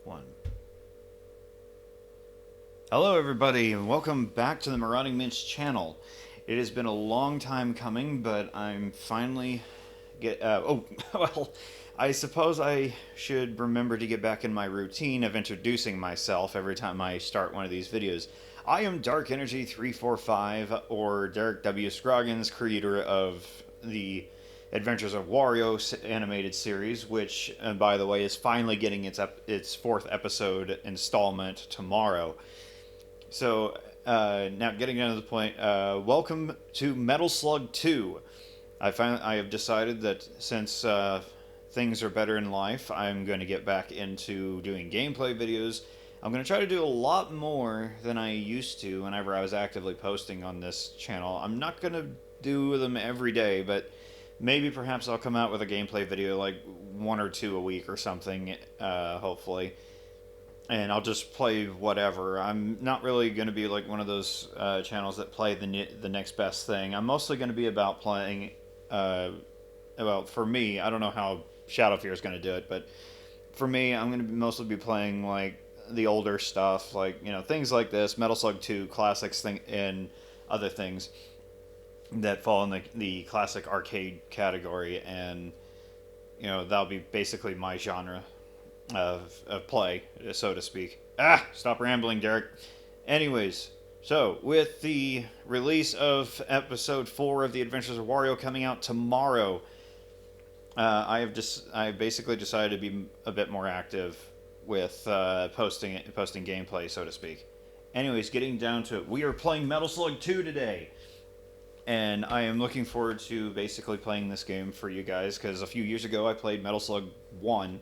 One. Hello everybody and welcome back to the MauradingMence channel. It has been a long time coming, but I'm finally well, I suppose I should remember to get back in my routine of introducing myself every time I start one of these videos. I am darkenergy 345, or Derek W. Scroggins, creator of the Adventures of Wario animated series, which, by the way, is finally getting its fourth episode installment tomorrow. So, now getting down to the point, welcome to Metal Slug 2. I have decided that since things are better in life, I'm going to get back into doing gameplay videos. I'm going to try to do a lot more than I used to whenever I was actively posting on this channel. I'm not going to do them every day, but maybe perhaps I'll come out with a gameplay video like 1 or 2 a week or something, hopefully. And I'll just play whatever. I'm not really going to be like one of those channels that play the next best thing. I'm mostly going to be about playing, well, for me, I don't know how Shadowfear is going to do it, but for me, I'm going to mostly be playing like the older stuff, like, you know, things like this, Metal Slug 2, classics, and other things that fall in the classic arcade category, and, you know, that'll be basically my genre of play, so to speak. Stop rambling, Derek. Anyways, so with the release of episode 4 of the Adventures of Wario coming out tomorrow, I basically decided to be a bit more active with posting gameplay, so to speak. Anyways, getting down to it, we are playing Metal Slug 2 today. And I am looking forward to basically playing this game for you guys, because a few years ago I played Metal Slug 1.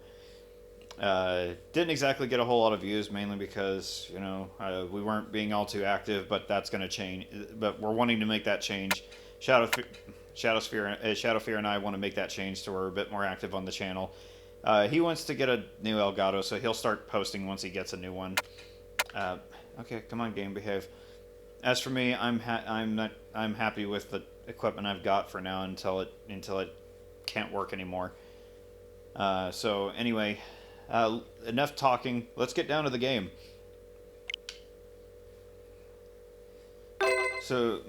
Didn't exactly get a whole lot of views, mainly because, you know, we weren't being all too active, but that's going to change. But we're wanting to make that change. Shadowfear and I want to make that change so we're a bit more active on the channel. He wants to get a new Elgato, so he'll start posting once he gets a new one. Okay, come on, game, behave. As for me, I'm happy with the equipment I've got for now until it can't work anymore. So anyway, enough talking. Let's get down to the game. So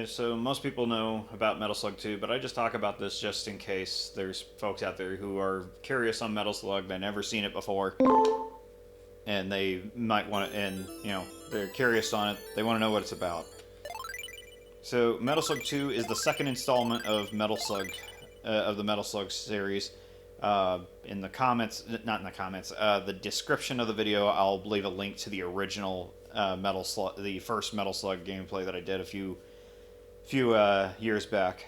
so most people know about Metal Slug 2, but I just talk about this just in case there's folks out there who are curious on Metal Slug. They've never seen it before, and they might want to, and you know, they're curious on it. They want to know what it's about. So Metal Slug 2 is the second installment of Metal Slug, of the Metal Slug series. In the comments, not in the comments, the description of the video, I'll leave a link to the original the first Metal Slug gameplay that I did a few years back.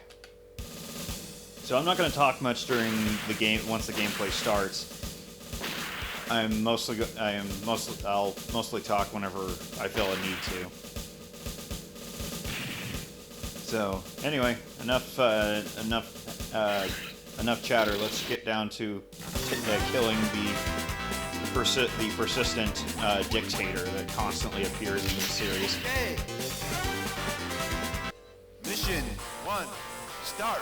So I'm not going to talk much during the game once the gameplay starts. I'll mostly talk whenever I feel a need to. So anyway, enough chatter. Let's get down to killing the persistent dictator that constantly appears in this series. Okay. Mission 1, start.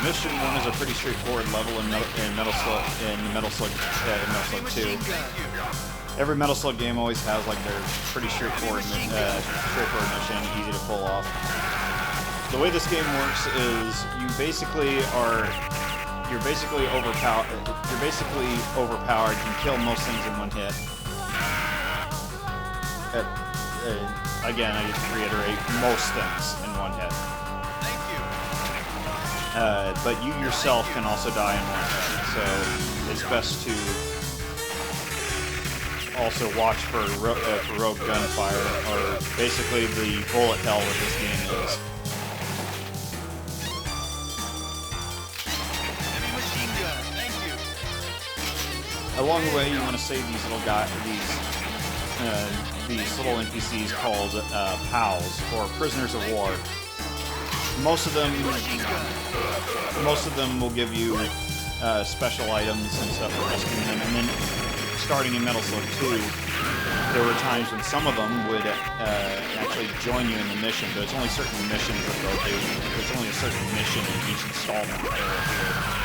Mission 1 is a pretty straightforward level in Metal Slug 2. Every Metal Slug game always has like their pretty straightforward mission, easy to pull off. The way this game works is you're basically overpowered. You can kill most things in one hit. Again, I just reiterate, most things in one hit. Thank you. But you yourself can also die in one hit, so it's best to also watch for rogue gunfire, or basically the bullet hell that this game is. Heavy machine gun. Thank you. Along the way, you want to save these little little NPCs called POWs, or prisoners of war. Most of them will give you special items and stuff for rescuing them, and then starting in Metal Slug 2, there were times when some of them would actually join you in the mission, but it's only certain missions that they'll do. There's only a certain mission in each installment that will appear.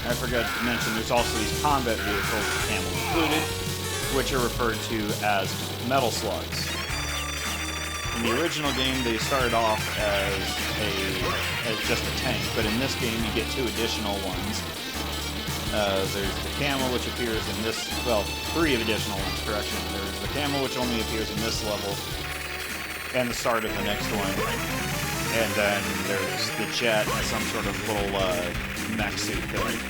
I forgot to mention there's also these combat vehicles, camel included, which are referred to as Metal Slugs. In the original game, they started off as just a tank, but in this game, you get two additional ones. There's the camel, which appears in this, well, three additional ones, correction. There's the camel, which only appears in this level, and the start of the next one. And then there's the jet and some sort of little mech suit thing.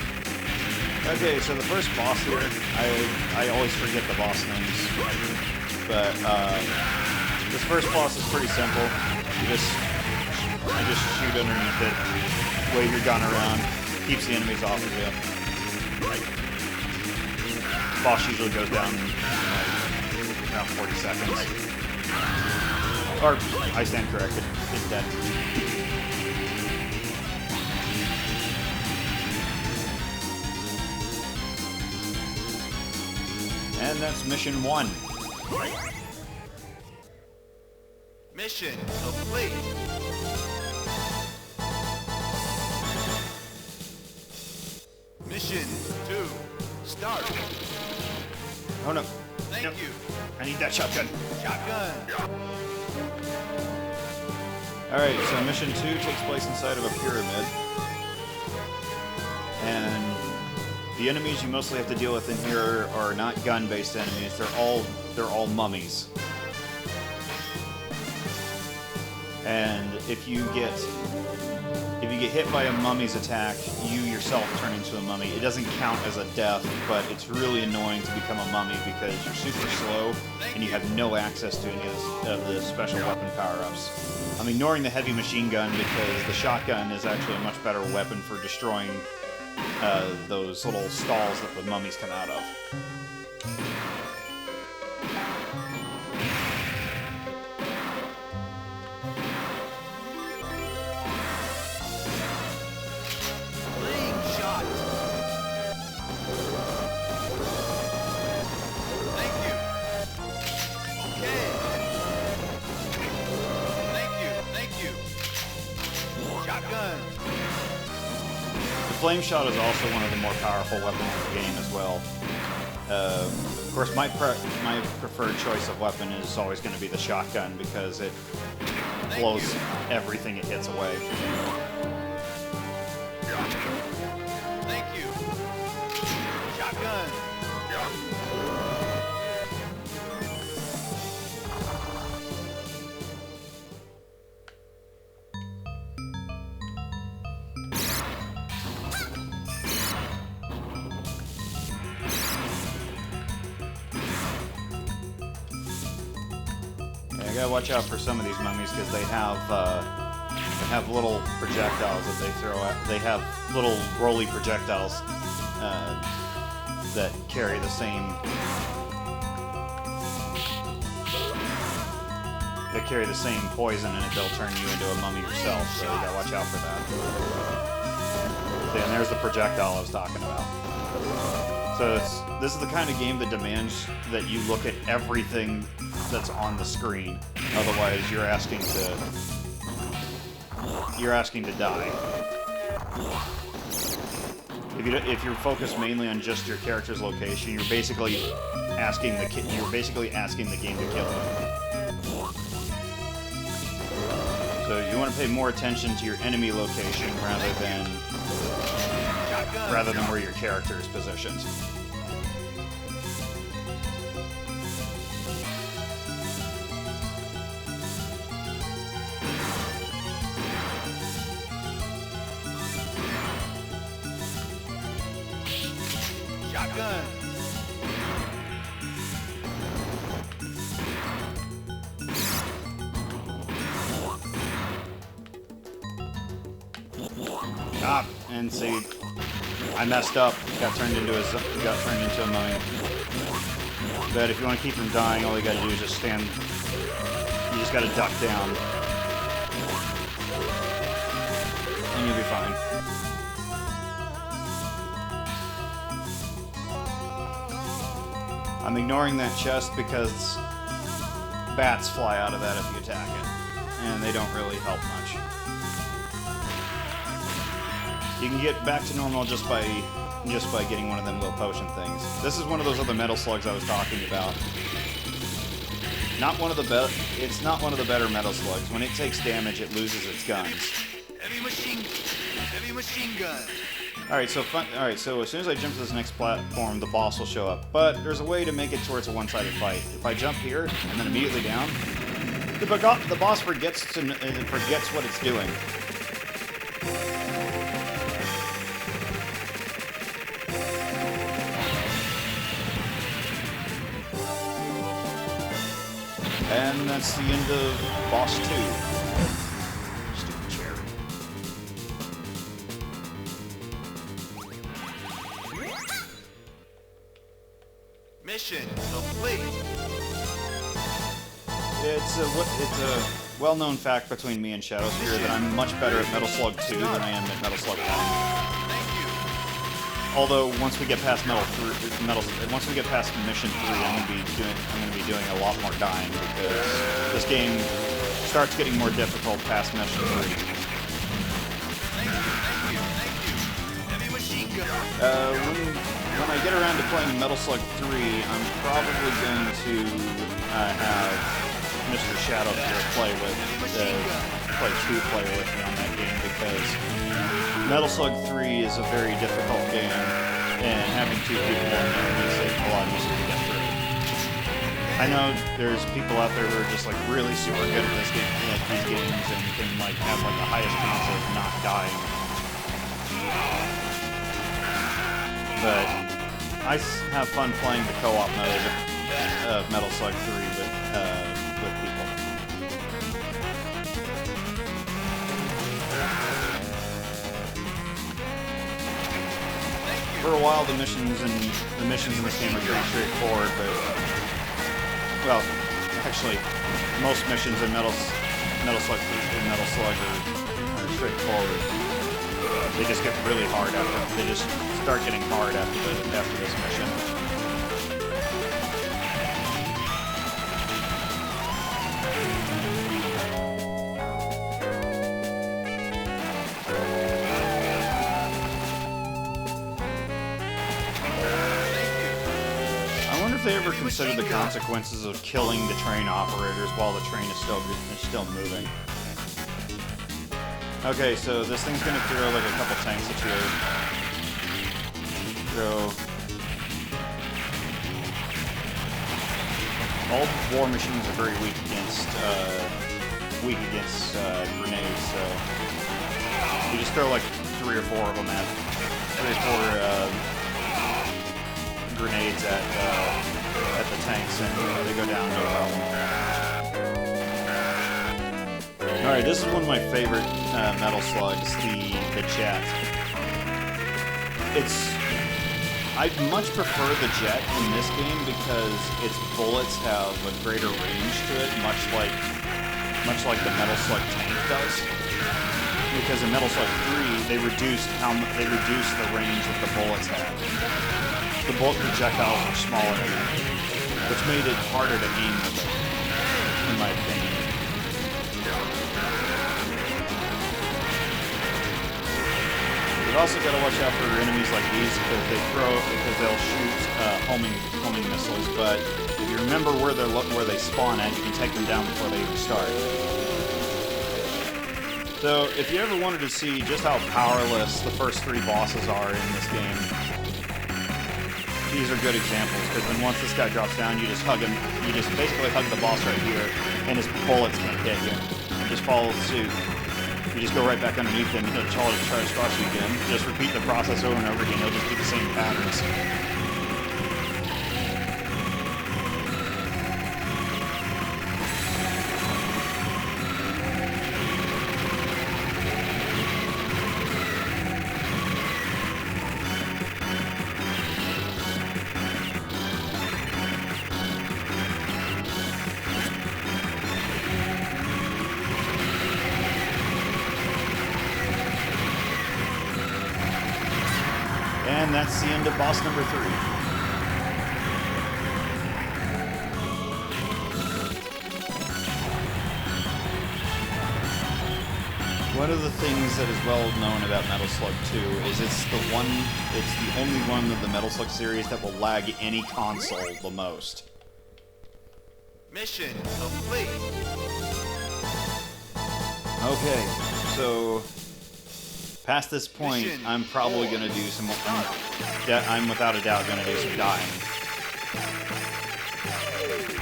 Okay, so the first boss here, I always forget the boss names, but this first boss is pretty simple. You just shoot underneath it, wave your gun around, keeps the enemies off of you. Boss usually goes down in around 40 seconds. Or, I stand corrected, it's dead. And that's mission 1. Mission complete. Mission 2, start. Oh no. Thank No. you. I need that shotgun. Shotgun. Alright, so mission 2 takes place inside of a pyramid. And the enemies you mostly have to deal with in here are not gun-based enemies, they're all mummies. And if you get hit by a mummy's attack, you yourself turn into a mummy. It doesn't count as a death, but it's really annoying to become a mummy because you're super slow and you have no access to any of the special weapon power-ups. I'm ignoring the heavy machine gun because the shotgun is actually a much better weapon for destroying those little stalls that the mummies come out of. Slingshot. Thank you. Okay. Thank you. Shotgun. The flame shot is also one of the more powerful weapons in the game as well. Of course, my preferred choice of weapon is always going to be the shotgun because it blows everything it hits away. Thank you. Shotgun. Yeah, I gotta watch out for some of these mummies because they have little projectiles that they throw at. They have little rolly projectiles that carry the same. They carry the same poison, and they'll turn you into a mummy yourself. So you gotta watch out for that. And there's the projectile I was talking about. So this is the kind of game that demands that you look at everything that's on the screen. Otherwise, you're asking to die. If you're focused mainly on just your character's location, you're basically asking the game to kill you. So you want to pay more attention to your enemy location rather than where your character is positioned. Shotgun. Ah, and see, I messed up. Got turned into a mummy. But if you want to keep from dying, all you gotta do is just stand. You just gotta duck down, and you'll be fine. I'm ignoring that chest because bats fly out of that if you attack it, and they don't really help much. You can get back to normal just by getting one of them little potion things. This is one of those other metal slugs I was talking about. It's not one of the better metal slugs. When it takes damage, it loses its guns. Heavy machine gun. Alright, so as soon as I jump to this next platform, the boss will show up. But there's a way to make it towards a one-sided fight. If I jump here and then immediately down, the boss forgets what it's doing. And that's the end of boss 2. Stupid chair. Mission complete. It's a well-known fact between me and Shadowspear that I'm much better at Metal Slug 2 than I am at Metal Slug 1. Thank you. Although once we get past once we get past mission 3, I'm gonna be doing a lot more dying because this game starts getting more difficult past mission 3. Thank you. Heavy machine gun. When I get around to playing Metal Slug 3, I'm probably going to have Mr. Shadowspear play 2-player with me on that game because Metal Slug 3 is a very difficult game, and having 2 people on there makes it a lot easier to get through. I know there's people out there who are just like really super good at these games and can like have like the highest chance of not dying. But I have fun playing the co-op mode of Metal Slug 3 with people. For a while, the missions in this game are pretty straightforward, but well, actually, most missions in Metal Slug are straightforward. They just get really hard after. They just start getting hard after this mission. If they ever consider the consequences of killing the train operators while the train is still moving. Okay, so this thing's gonna throw like a couple tanks at you. All war machines are very weak against grenades. So you just throw like 3 or 4 of them at 3 or 4 grenades at the tanks, and they go down no problem. Alright, this is one of my favorite Metal Slugs, the Jet. I much prefer the Jet in this game because its bullets have a greater range to it, much like the Metal Slug tank does. Because in Metal Slug 3, they reduced the range that the bullets had. The bullet projectiles were smaller, which made it harder to aim with it, in my opinion. You've also got to watch out for enemies like these because they'll shoot homing missiles. But if you remember where they spawn at, you can take them down before they even start. So if you ever wanted to see just how powerless the first 3 bosses are in this game, these are good examples, because then once this guy drops down, you just hug him. You just basically hug the boss right here, and his bullets can't hit you. And just follow suit. You just go right back underneath him, and he'll try to squash you again. Just repeat the process over and over again. He'll just do the same patterns. And that's the end of boss number 3. One of the things that is well known about Metal Slug 2 is it's the only one of the Metal Slug series that will lag any console the most. Mission complete. Okay, so past this point, Mission I'm probably going to do some. I'm without a doubt going to do some dying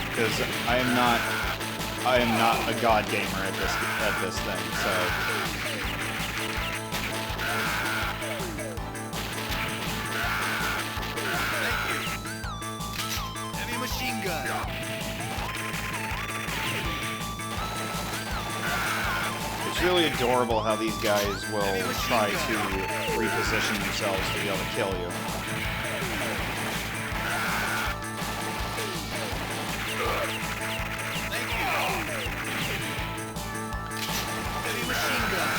because I am not a god gamer at this thing. So Heavy machine gun. it's really adorable how these guys will try to reposition themselves to be able to kill you. Thank you. Heavy machine gun.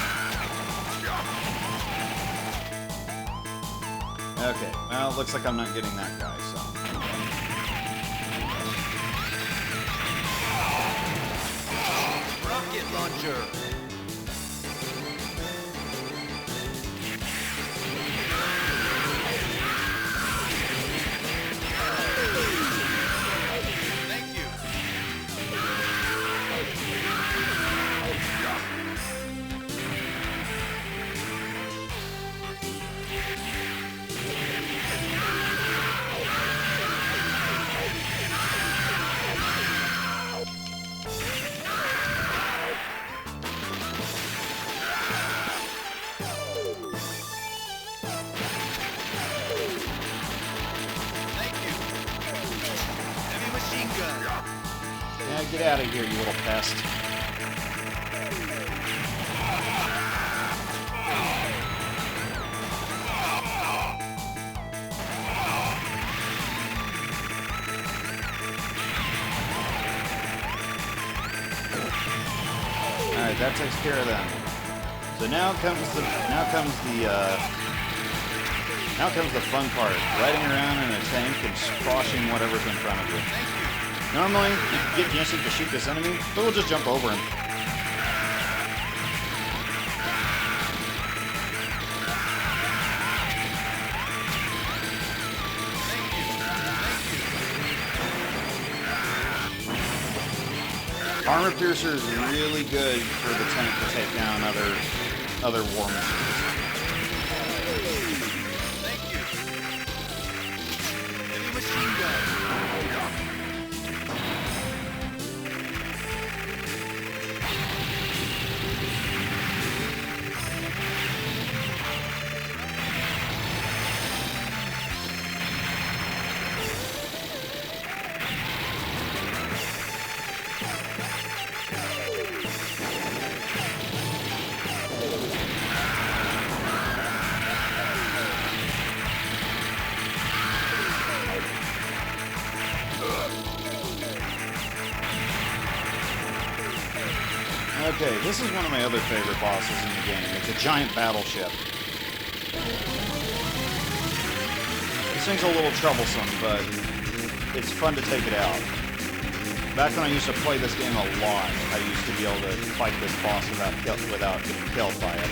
Okay, well, it looks like I'm not getting that guy, so. Rocket launcher. Thank you. Thank you. Heavy machine gun. Yeah, get out of here, you little pest. Alright, that takes care of them. So now comes the fun part. Riding around in a tank and squashing whatever's in front of you. Normally, you can get Jesse to shoot this enemy, but we'll just jump over him. Armor Piercer is really good for the tank to take down other war machines. Thank you. Heavy machine gun. Okay, this is one of my other favorite bosses in the game. It's a giant battleship. This thing's a little troublesome, but it's fun to take it out. Back when I used to play this game a lot, I used to be able to fight this boss without getting killed by it.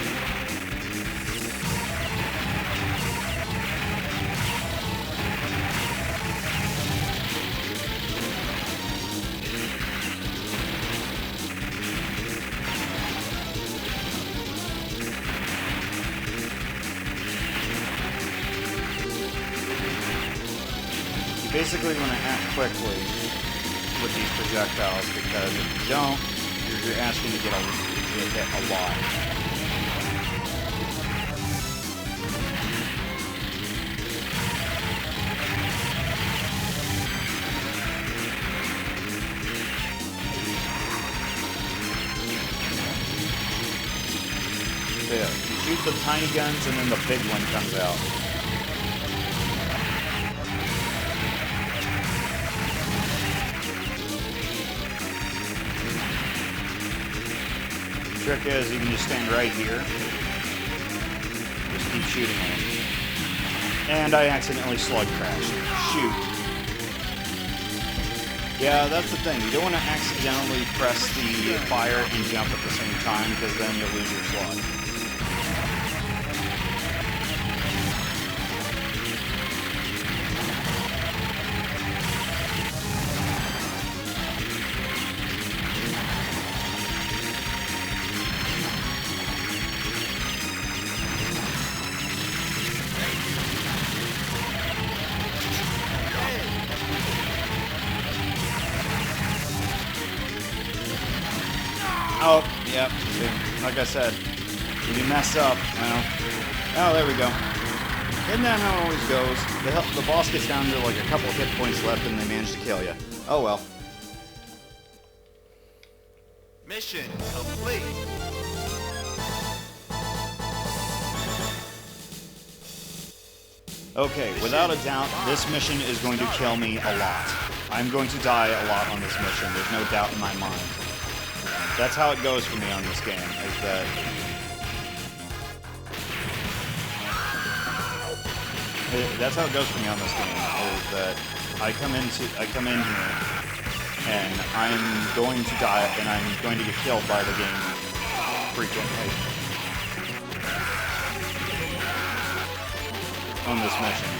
Basically want to act quickly with these projectiles because if you don't, you're asking to get hit a lot. Yeah, you shoot the tiny guns and then the big one comes out. Trick is you can just stand right here. Just keep shooting at him. And I accidentally slug crashed. Shoot. Yeah, that's the thing. You don't want to accidentally press the fire and jump at the same time, because then you'll lose your slug. Oh, yep. Like I said, if you mess up, well, oh, there we go. Isn't that how it always goes? The boss gets down to like a couple hit points left and they manage to kill you. Oh well. Mission complete. Okay, without a doubt, this mission is going to kill me a lot. I'm going to die a lot on this mission. There's no doubt in my mind. That's how it goes for me on this game, is that... That's how it goes for me on this game, is that I come in here, and I'm going to die, and I'm going to get killed by the game frequently. On this mission.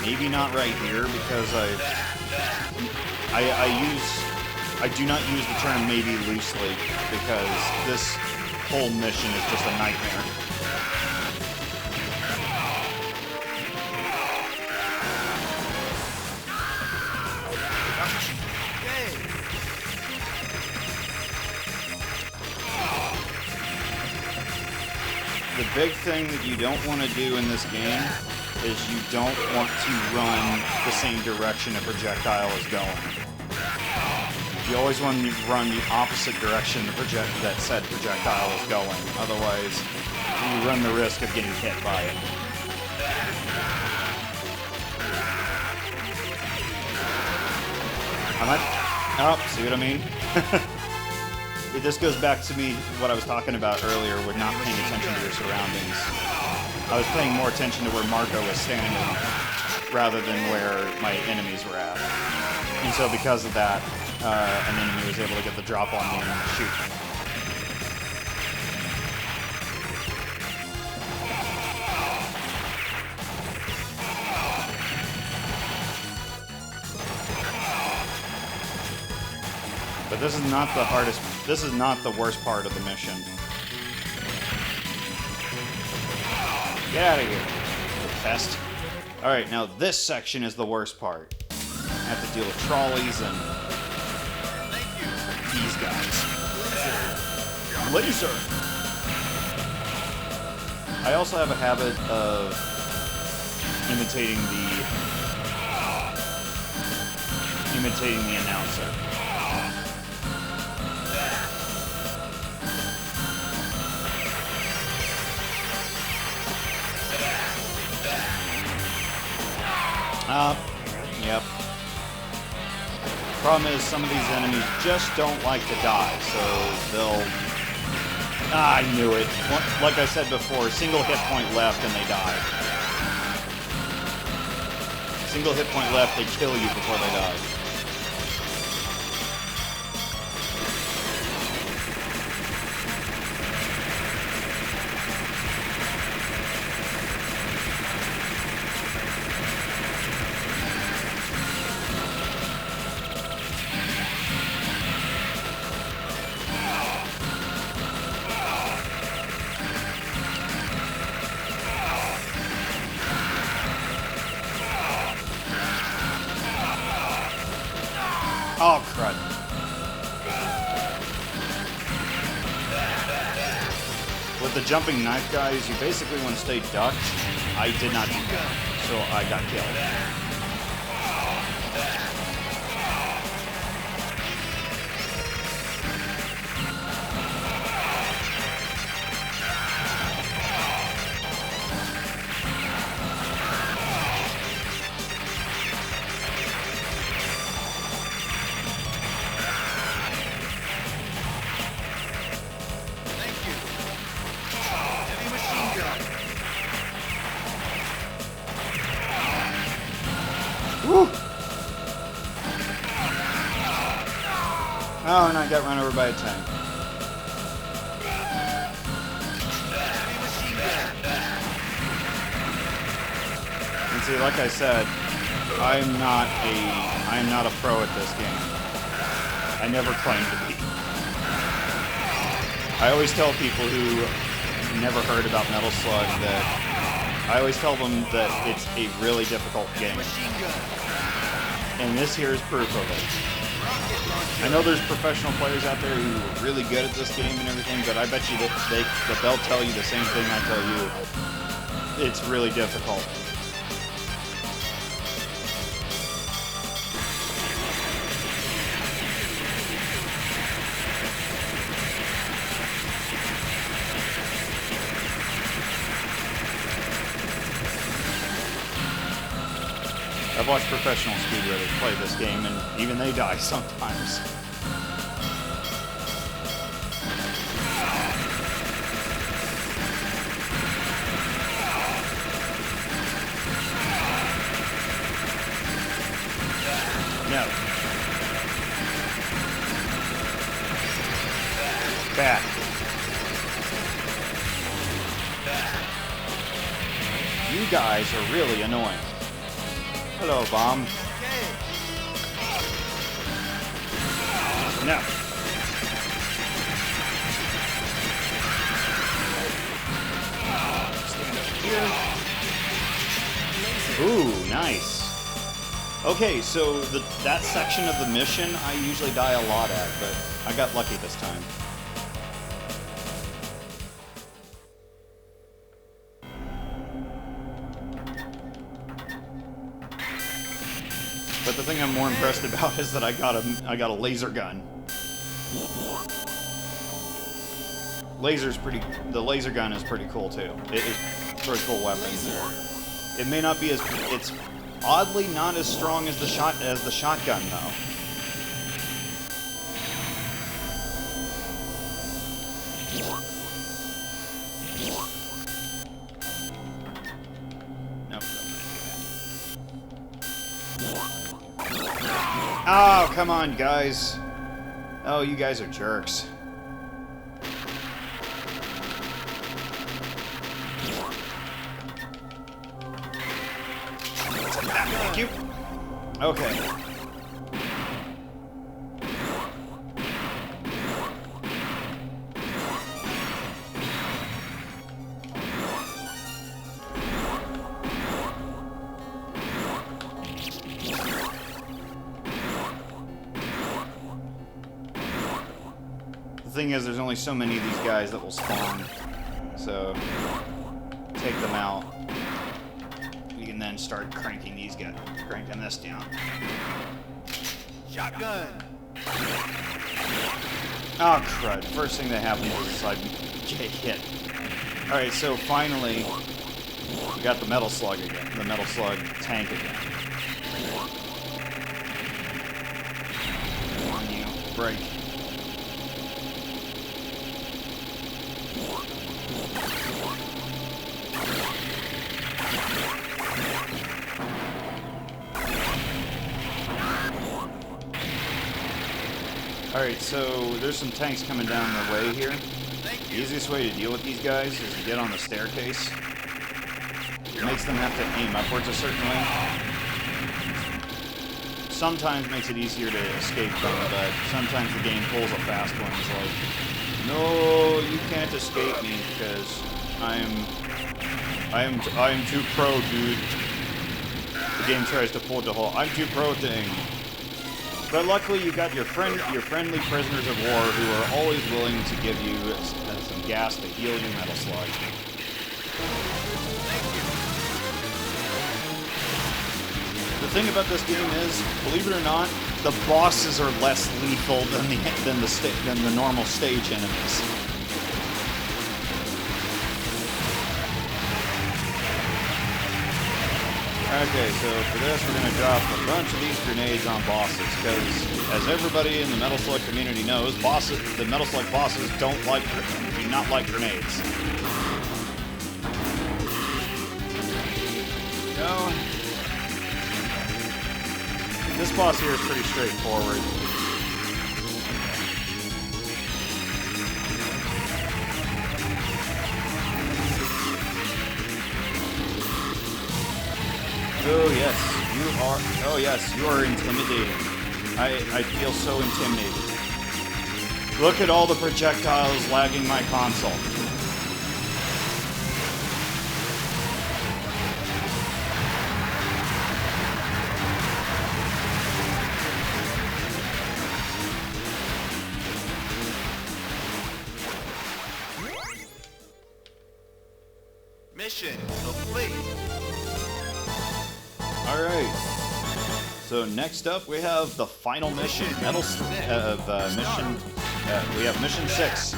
Maybe not right here, because I do not use the term maybe loosely, because this whole mission is just a nightmare. The big thing that you don't want to do in this game is you don't want to run the same direction a projectile is going. You always want to run the opposite direction that said projectile is going. Otherwise, you run the risk of getting hit by it. Oh, see what I mean? This goes back to me, what I was talking about earlier, with not paying attention to your surroundings. I was paying more attention to where Marco was standing, rather than where my enemies were at. And so because of that, an enemy was able to get the drop on me and shoot me. But this is not the hardest, this is not the worst part of the mission. Get out of here, pest. Alright, now this section is the worst part. I have to deal with trolleys and these guys. Laser! I also have a habit of imitating the announcer. Yep. Problem is, some of these enemies just don't like to die, so they'll... I knew it. Like I said before, single hit point left and they die. Single hit point left, they kill you before they die. Oh, crud. With the jumping knife guys, you basically want to stay ducked. I did not do that, so I got killed. Oh, and I got run over by a tank. And see, like I said, I'm not a pro at this game. I never claimed to be. I always tell people who never heard about Metal Slug that I always tell them that it's a really difficult game. And this here is proof of it. I know there's professional players out there who are really good at this game and everything, but I bet you that they'll tell you the same thing I tell you. It's really difficult. I've watched professional speedrunners play this game, and even they die sometimes. No. Back. You guys are really annoying. Hello, bomb. No. Stand up here. Ooh, nice. Okay, so that section of the mission I usually die a lot at, but I got lucky this time. But the thing I'm more impressed about is that I got a laser gun. The laser gun is pretty cool too. It is a pretty cool weapon. It may not be it's oddly not as strong as the shotgun though. Nope, oh, come on, guys. Oh, you guys are jerks. Thank you. Okay. The thing is, there's only so many of these guys that will spawn, so take them out. You can then start cranking these guys, cranking this down. Shotgun. Oh crud! First thing that happens is I get hit. All right, so finally we got the Metal Slug again, the Metal Slug tank again. Come on, you break. Alright, so there's some tanks coming down the way here. The easiest way to deal with these guys is to get on the staircase. It makes them have to aim upwards a certain way. Sometimes makes it easier to escape from, but sometimes the game pulls a fast one. It's like, no, you can't escape me because I am too pro, dude. The game tries to pull the whole I'm too pro thing. But luckily, you got your friendly prisoners of war who are always willing to give you some gas to heal your Metal Slug. The thing about this game is, believe it or not, the bosses are less lethal than the normal stage enemies. Okay, so for this, we're going to drop a bunch of these grenades on bosses, because as everybody in the Metal Slug community knows, the Metal Slug bosses do not like grenades. So, this boss here is pretty straightforward. are... Oh yes, you are intimidating. I feel so intimidated. Look at all the projectiles lagging my console. Mission complete. Alright. So next up we have the final mission. We have mission 6.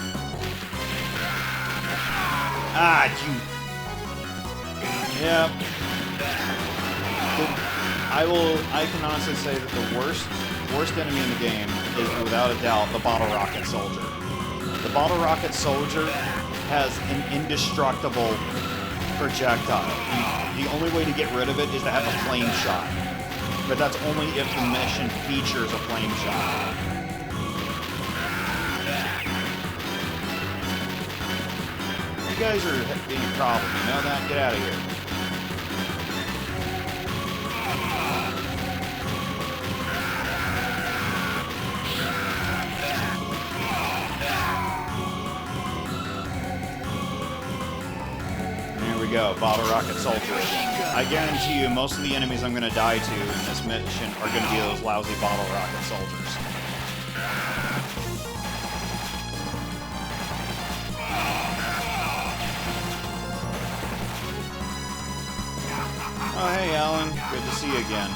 Ah, you... Yeah. I can honestly say that the worst enemy in the game is without a doubt the Bottle Rocket Soldier. The Bottle Rocket Soldier has an indestructible projectile. The only way to get rid of it is to have a flame shot. But that's only if the mission features a flame shot. You guys are being a problem, you know that? Get out of here. There we go, Bottle Rocket Soldier. I guarantee you most of the enemies I'm going to die to in this mission are going to be those lousy Bottle Rocket Soldiers. Oh, hey, Alan. Good to see you again.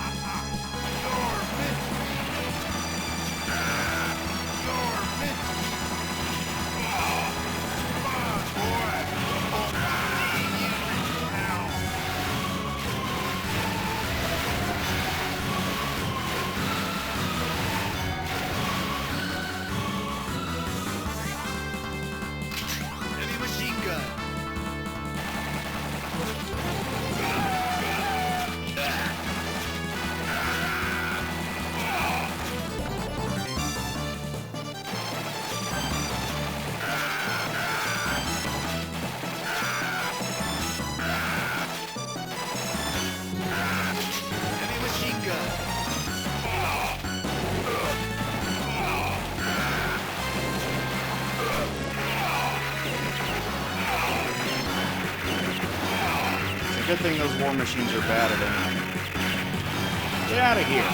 Heavy machine gun. Heavy machine gun. It's a good thing those war machines are bad at aiming. Get out of here.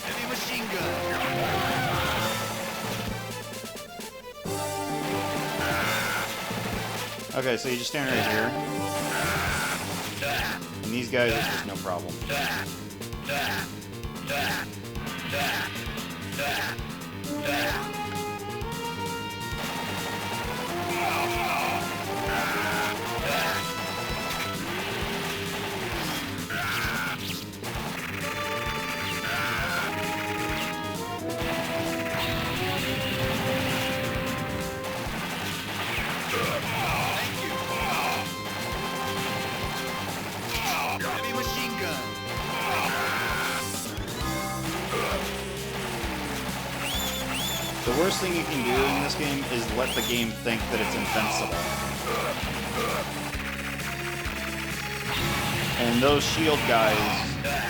Heavy machine gun. Okay, so you just stand right here. And these guys, it's just no problem. Heavy machine gun. The worst thing you can do in this game is let the game think that it's invincible. And those shield guys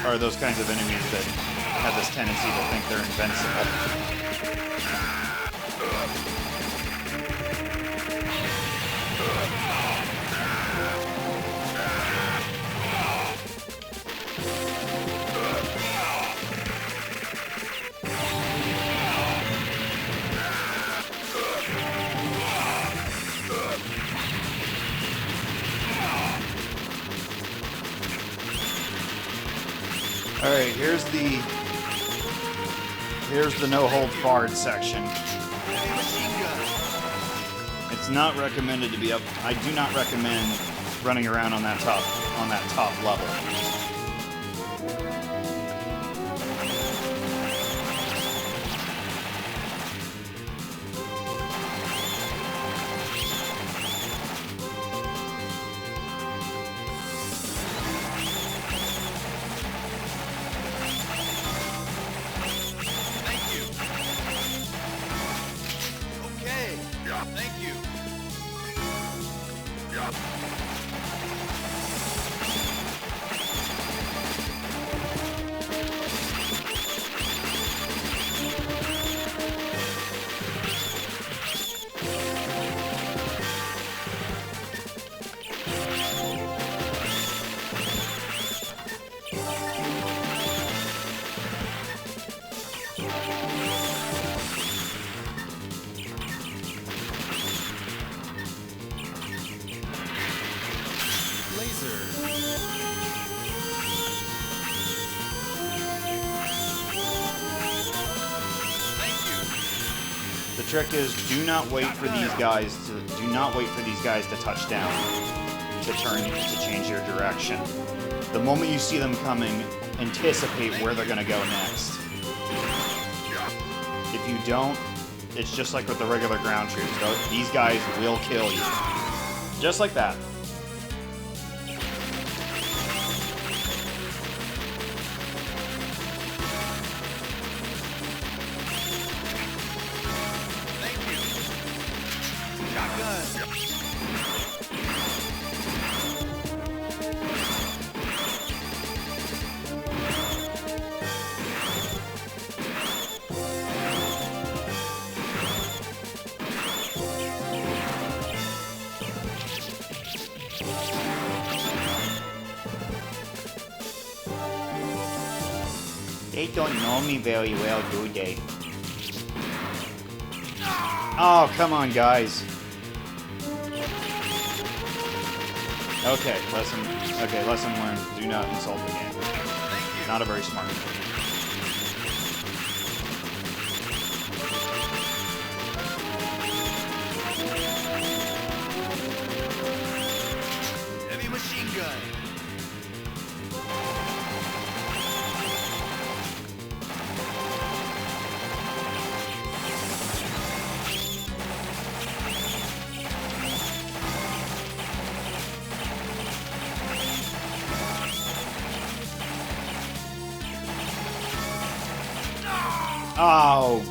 are those kinds of enemies that have this tendency to think they're invincible. Alright, here's the no hold barred section. Heavy machine gun. It's not recommended to be up. I do not recommend running around on that top level. trick is do not wait for these guys to touch down to change your direction. The moment you see them coming, anticipate where they're gonna go next. If you don't, it's just like with the regular ground troops. These guys will kill you. Just like that. They don't know me very well, do they? Oh, come on, guys. Okay, lesson learned. Do not insult the game. Not a very smart thing. Heavy machine gun. Oh!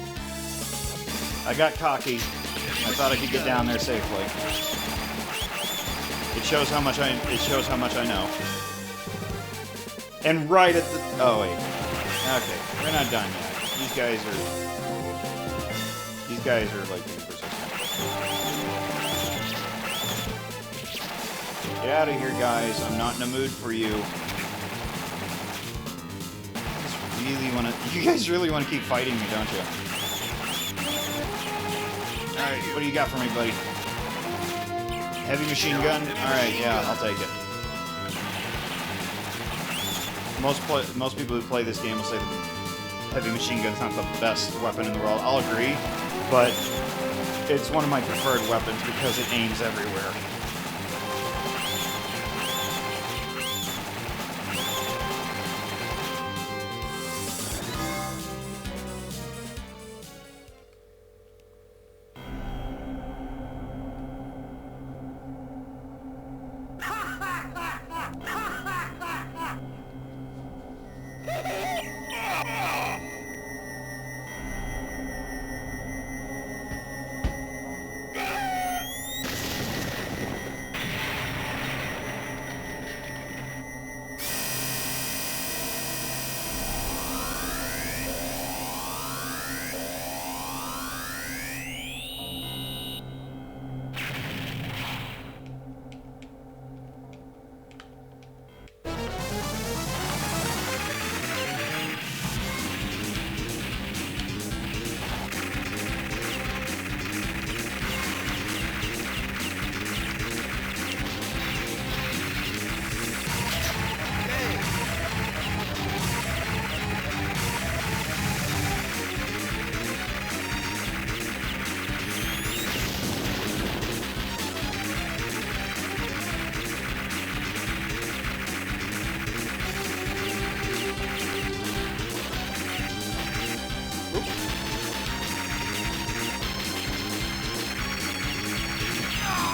I got cocky. I thought I could get down there safely. It shows how much I know. And right at the oh wait. Okay, we're not done yet. These guys are like being persistent. Get out of here, guys. I'm not in a mood for you. You guys really want to keep fighting me, don't you? Alright, what do you got for me, buddy? Heavy machine gun? Alright, yeah, I'll take it. Most people who play this game will say the heavy machine gun's not the best weapon in the world. I'll agree, but it's one of my preferred weapons because it aims everywhere.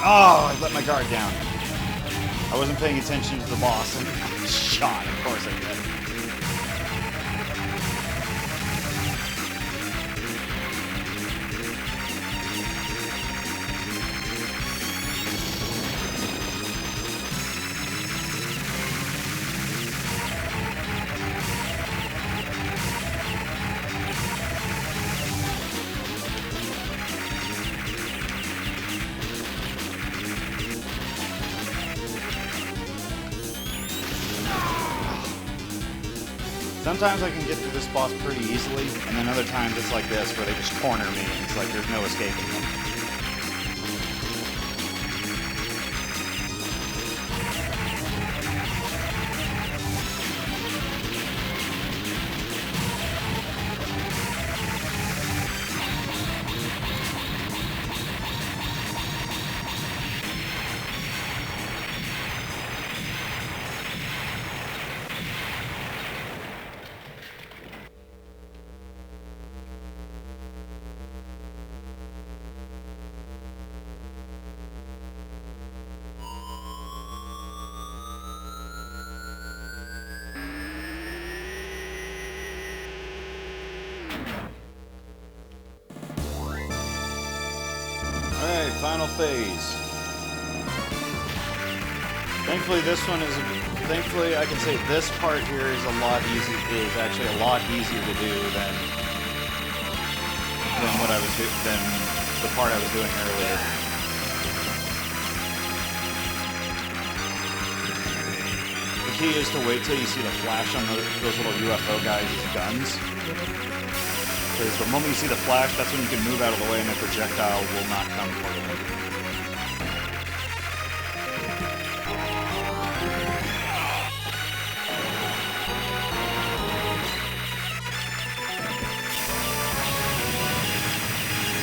Oh, I let my guard down. I wasn't paying attention to the boss and shot. Of course I did. Sometimes I can get through this boss pretty easily, and then other times it's like this, where they just corner me, and it's like there's no escaping them. final phase. Thankfully, thankfully, I can say this part here is actually a lot easier to do than than the part I was doing earlier. The key is to wait till you see the flash on those little UFO guys' guns. Because the moment you see the flash, that's when you can move out of the way and the projectile will not come for you.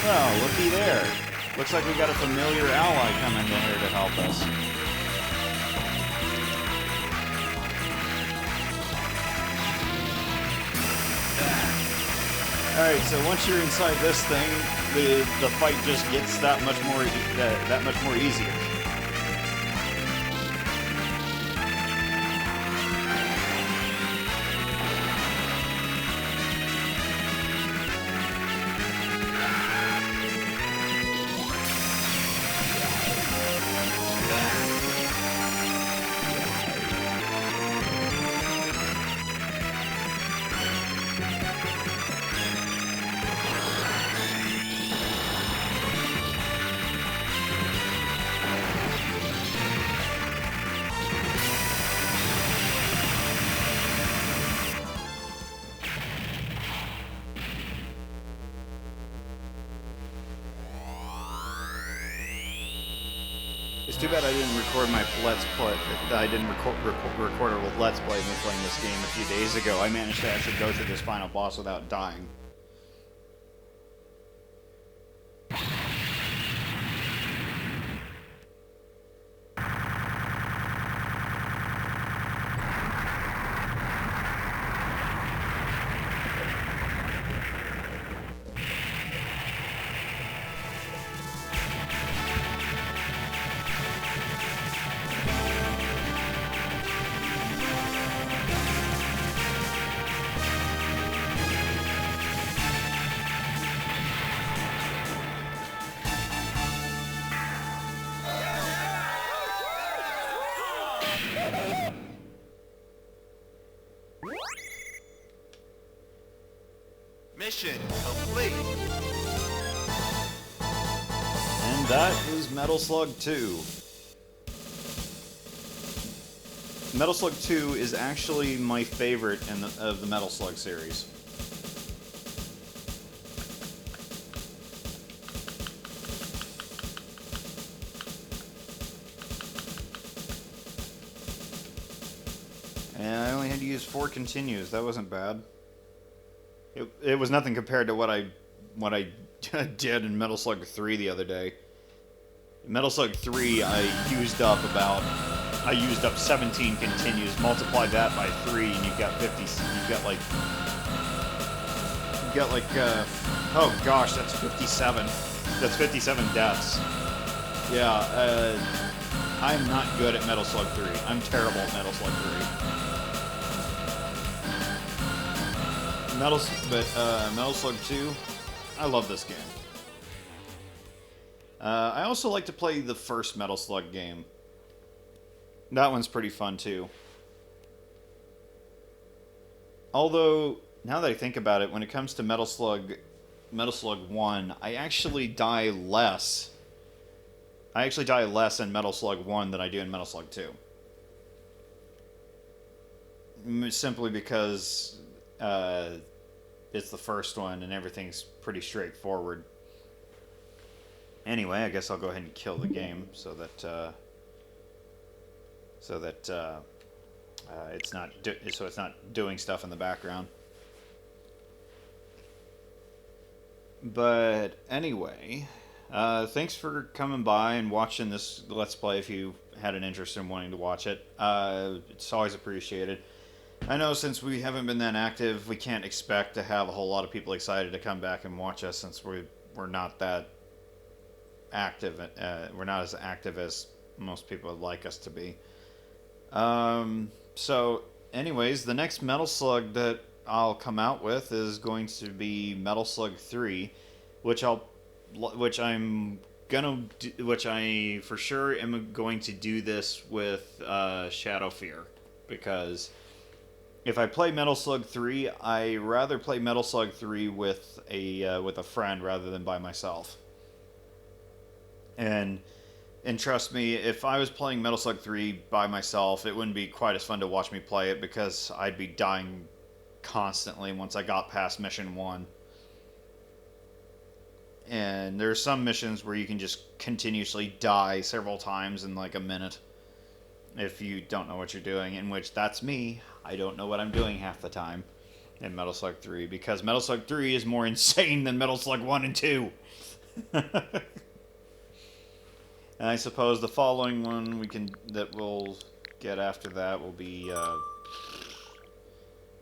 Well, looky there. Looks like we got a familiar ally coming in here to help us. Alright, so once you're inside this thing, the fight just gets that much more easier. It's too bad I didn't record my Let's Play. I didn't record a Let's Play of me playing this game a few days ago. I managed to actually go through this final boss without dying. Mission complete. And that is Metal Slug 2. Metal Slug 2 is actually my favorite of the Metal Slug series. And I only had to use 4 continues. That wasn't bad. It was nothing compared to what I did in Metal Slug 3 the other day. In Metal Slug 3, I used up 17 continues. Multiply that by 3, and you've got 50. Oh gosh, that's 57. That's 57 deaths. Yeah, I'm not good at Metal Slug 3. I'm terrible at Metal Slug 3. Metal Slug 2, I love this game. I also like to play the first Metal Slug game. That one's pretty fun too. Although, now that I think about it, when it comes to Metal Slug 1, I actually die less. I actually die less in Metal Slug 1 than I do in Metal Slug 2. Simply because it's the first one and everything's pretty straightforward. Anyway, I guess I'll go ahead and kill the game so that it's not doing stuff in the background. But anyway, thanks for coming by and watching this Let's Play if you had an interest in wanting to watch it. It's always appreciated. I know since we haven't been that active, we can't expect to have a whole lot of people excited to come back and watch us since we're not that active. We're not as active as most people would like us to be. So, anyways, the next Metal Slug that I'll come out with is going to be Metal Slug 3, which I'm which I for sure am going to do this with Shadow Fear, because if I play Metal Slug 3, I rather play Metal Slug 3 with a friend rather than by myself. And trust me, if I was playing Metal Slug 3 by myself, it wouldn't be quite as fun to watch me play it, because I'd be dying constantly once I got past mission 1. And there's some missions where you can just continuously die several times in like a minute if you don't know what you're doing, in which that's me. I don't know what I'm doing half the time in Metal Slug 3, because Metal Slug 3 is more insane than Metal Slug 1 and 2. And I suppose the following one that we'll get after that will be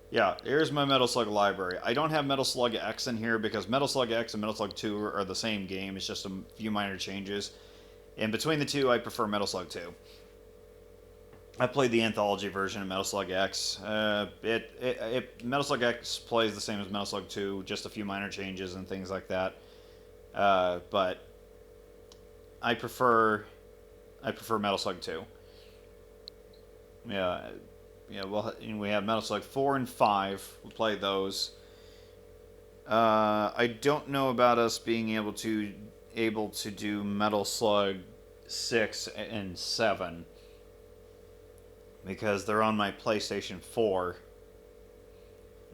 yeah, here's my Metal Slug library. I don't have Metal Slug X in here because Metal Slug X and Metal Slug 2 are the same game. It's just a few minor changes. And between the two, I prefer Metal Slug 2. I played the anthology version of Metal Slug X. Metal Slug X plays the same as Metal Slug 2, just a few minor changes and things like that. But I prefer Metal Slug 2. Yeah, well, we have Metal Slug 4 and 5. We played those. I don't know about us being able to do Metal Slug 6 and 7, because they're on my PlayStation 4,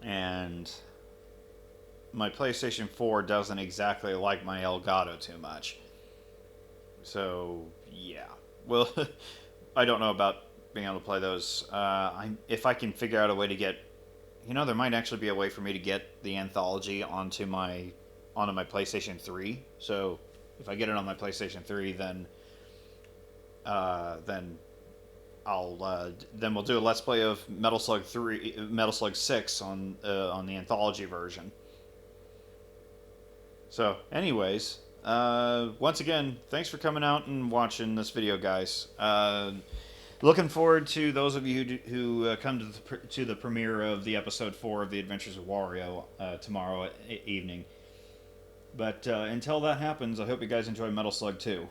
and my PlayStation 4 doesn't exactly like my Elgato too much. So, yeah. Well, I don't know about being able to play those. If I can figure out a way to get... there might actually be a way for me to get the anthology onto my PlayStation 3. So, if I get it on my PlayStation 3, then we'll do a Let's Play of Metal Slug 6 on the anthology version. So, anyways, once again, thanks for coming out and watching this video, guys. Looking forward to those of you who come to the premiere of the episode 4 of The Adventures of Wario tomorrow evening. But until that happens, I hope you guys enjoy Metal Slug 2.